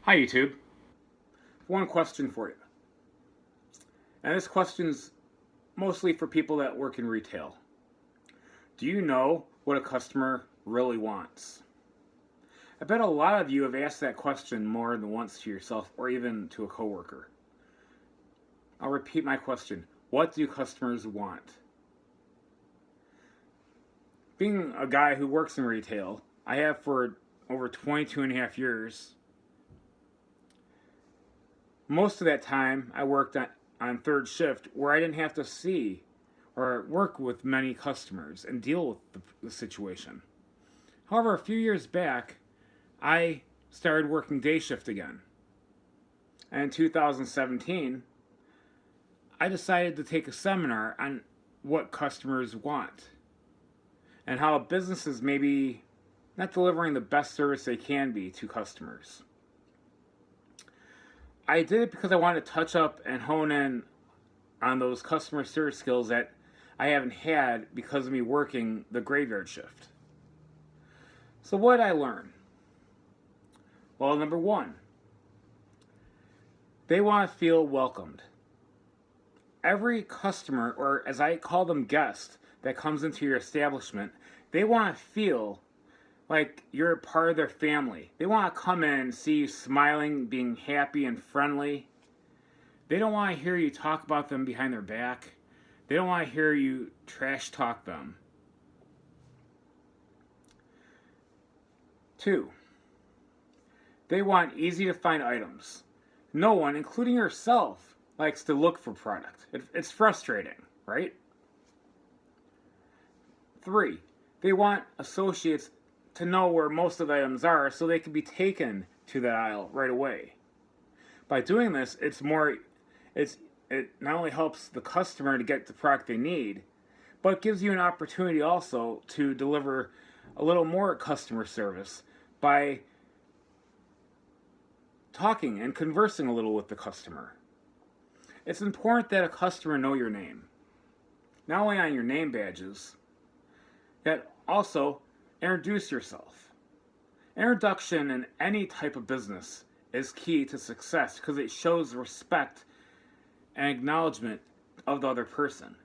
Hi, YouTube. One question for you. And this question's mostly for people that work in retail. Do you know what a customer really wants? I bet a lot of you have asked that question more than once to yourself or even to a coworker. I'll repeat my question. What do customers want? Being a guy who works in retail, I have for over 22 and a half years. Most of that time I worked on third shift where I didn't have to see or work with many customers and deal with the situation. However, a few years back, I started working day shift again. And in 2017, I decided to take a seminar on what customers want and how businesses may be not delivering the best service they can be to customers. I did it because I wanted to touch up and hone in on those customer service skills that I haven't had because of me working the graveyard shift. So, what did I learn? Well, number one, they want to feel welcomed. Every customer, or as I call them, guest, that comes into your establishment, they want to feel like you're a part of their family. They want to come in and see you smiling, being happy and friendly. They don't want to hear you talk about them behind their back. They don't want to hear you trash talk them. Two, they want easy to find items. No one, including yourself, likes to look for product. It's frustrating, right? Three, they want associates to know where most of the items are so they can be taken to that aisle right away. By doing this, it not only helps the customer to get the product they need, but gives you an opportunity also to deliver a little more customer service by talking and conversing a little with the customer. It's important that a customer know your name, not only on your name badges, yet also introduce yourself. Introduction in any type of business is key to success because it shows respect and acknowledgement of the other person.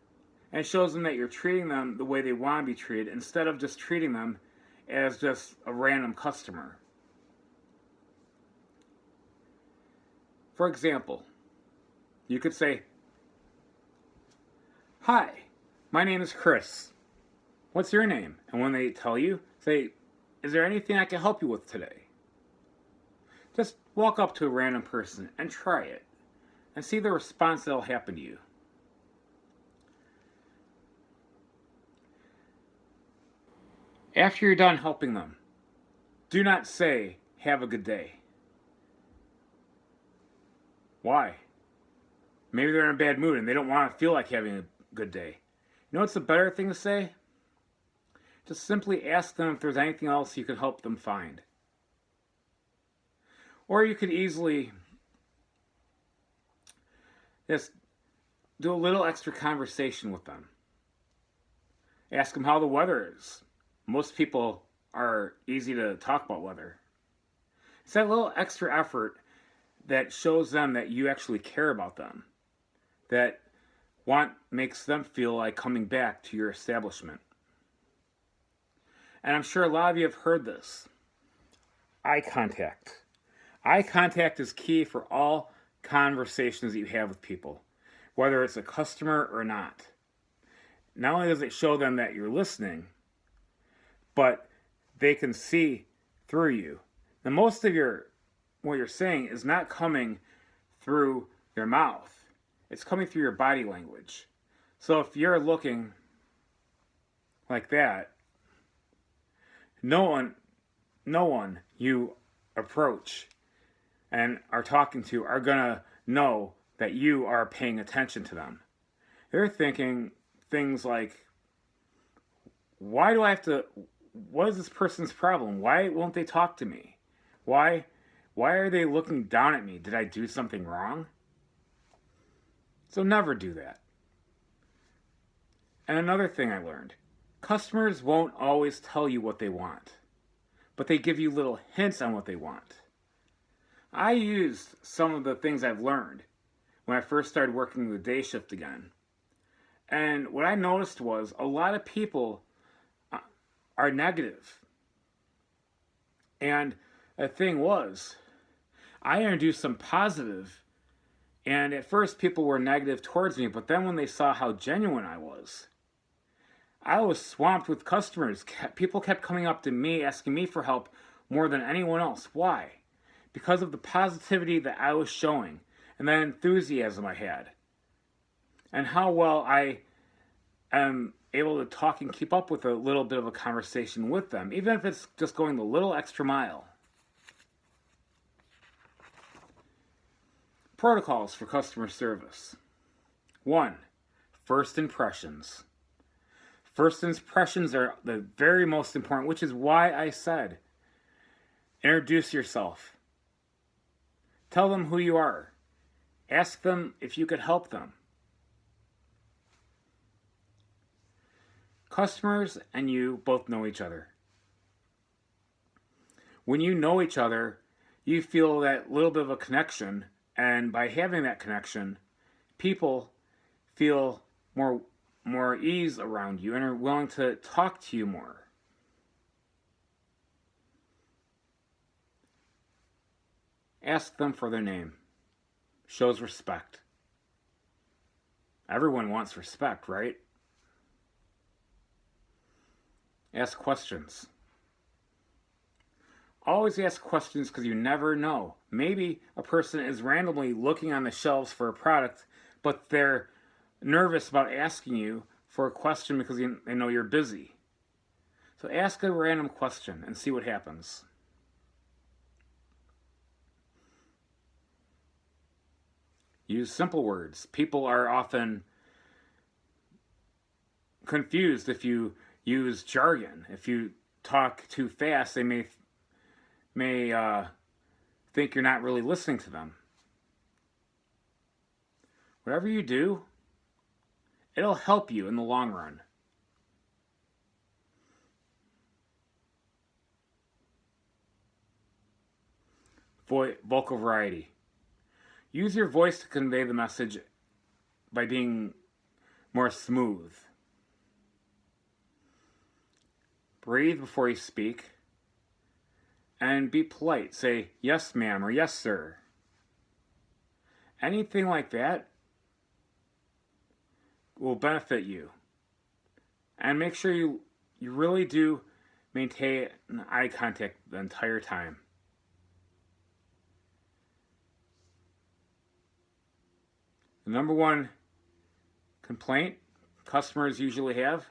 And it shows them that you're treating them the way they want to be treated instead of just treating them as just a random customer. For example, you could say, "Hi, my name is Chris. What's your name?" And when they tell you, say, "Is there anything I can help you with today?" Just walk up to a random person and try it and see the response that'll happen to you. After you're done helping them, do not say, "Have a good day." Why? Maybe they're in a bad mood and they don't want to feel like having a good day. You know what's a better thing to say? Just simply ask them if there's anything else you could help them find. Or you could easily just do a little extra conversation with them. Ask them how the weather is. Most people are easy to talk about weather. It's that little extra effort that shows them that you actually care about them, that makes them feel like coming back to your establishment. And I'm sure a lot of you have heard this. Eye contact. Eye contact is key for all conversations that you have with people, whether it's a customer or not. Not only does it show them that you're listening, but they can see through you. Now, most of what you're saying is not coming through your mouth. It's coming through your body language. So if you're looking like that, no one you approach and are talking to are gonna know that you are paying attention to them. They're thinking things like, what is this person's problem? Why won't they talk to me? Why are they looking down at me? Did I do something wrong? So never do that. And another thing I learned, customers won't always tell you what they want, but they give you little hints on what they want. I used some of the things I've learned when I first started working the day shift again. And what I noticed was a lot of people are negative. And the thing was, I introduced some positive, and at first people were negative towards me, but then when they saw how genuine I was swamped with customers. People kept coming up to me asking me for help more than anyone else. Why? Because of the positivity that I was showing and the enthusiasm I had, and how well I am able to talk and keep up with a little bit of a conversation with them, even if it's just going the little extra mile. Protocols for customer service. 1. First impressions. First impressions are the very most important, which is why I said, introduce yourself. Tell them who you are. Ask them if you could help them. Customers and you both know each other. When you know each other, you feel that little bit of a connection, and by having that connection, people feel more ease around you and are willing to talk to you more. Ask them for their name. Shows respect. Everyone wants respect, right? Ask questions. Always ask questions because you never know. Maybe a person is randomly looking on the shelves for a product, but they're nervous about asking you for a question because they know you're busy. So ask a random question and see what happens. Use simple words. People are often confused if you use jargon. If you talk too fast, they may think you're not really listening to them. Whatever you do, it'll help you in the long run. Vocal variety. Use your voice to convey the message by being more smooth. Breathe before you speak. And be polite. Say, yes, ma'am, or yes, sir. Anything like that will benefit you. And make sure you really do maintain eye contact the entire time. The number one complaint customers usually have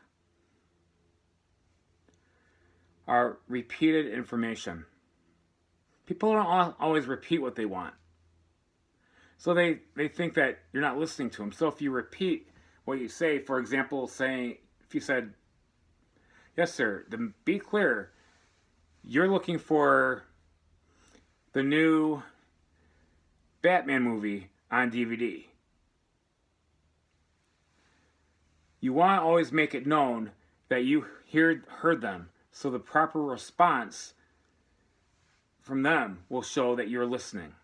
are repeated information. People don't always repeat what they want. So they think that you're not listening to them. So if you repeat what you say, for example, if you said, yes, sir, then be clear, you're looking for the new Batman movie on DVD. You want to always make it known that you heard them, so the proper response from them will show that you're listening.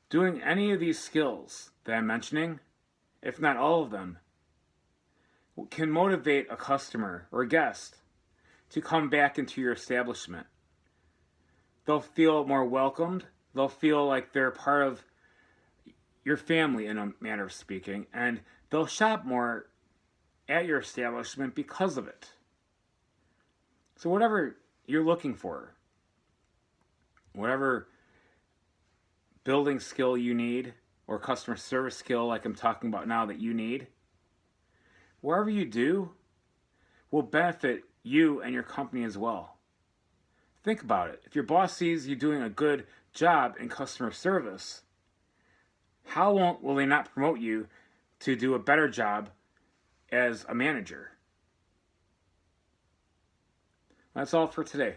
Doing any of these skills that I'm mentioning, if not all of them, can motivate a customer or a guest to come back into your establishment. They'll feel more welcomed. They'll feel like they're part of your family, in a manner of speaking, and they'll shop more at your establishment because of it. So whatever you're looking for, whatever building skill you need, or customer service skill like I'm talking about now that you need, whatever you do will benefit you and your company as well. Think about it. If your boss sees you doing a good job in customer service, how will they not promote you to do a better job as a manager? That's all for today.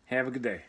Have a good day.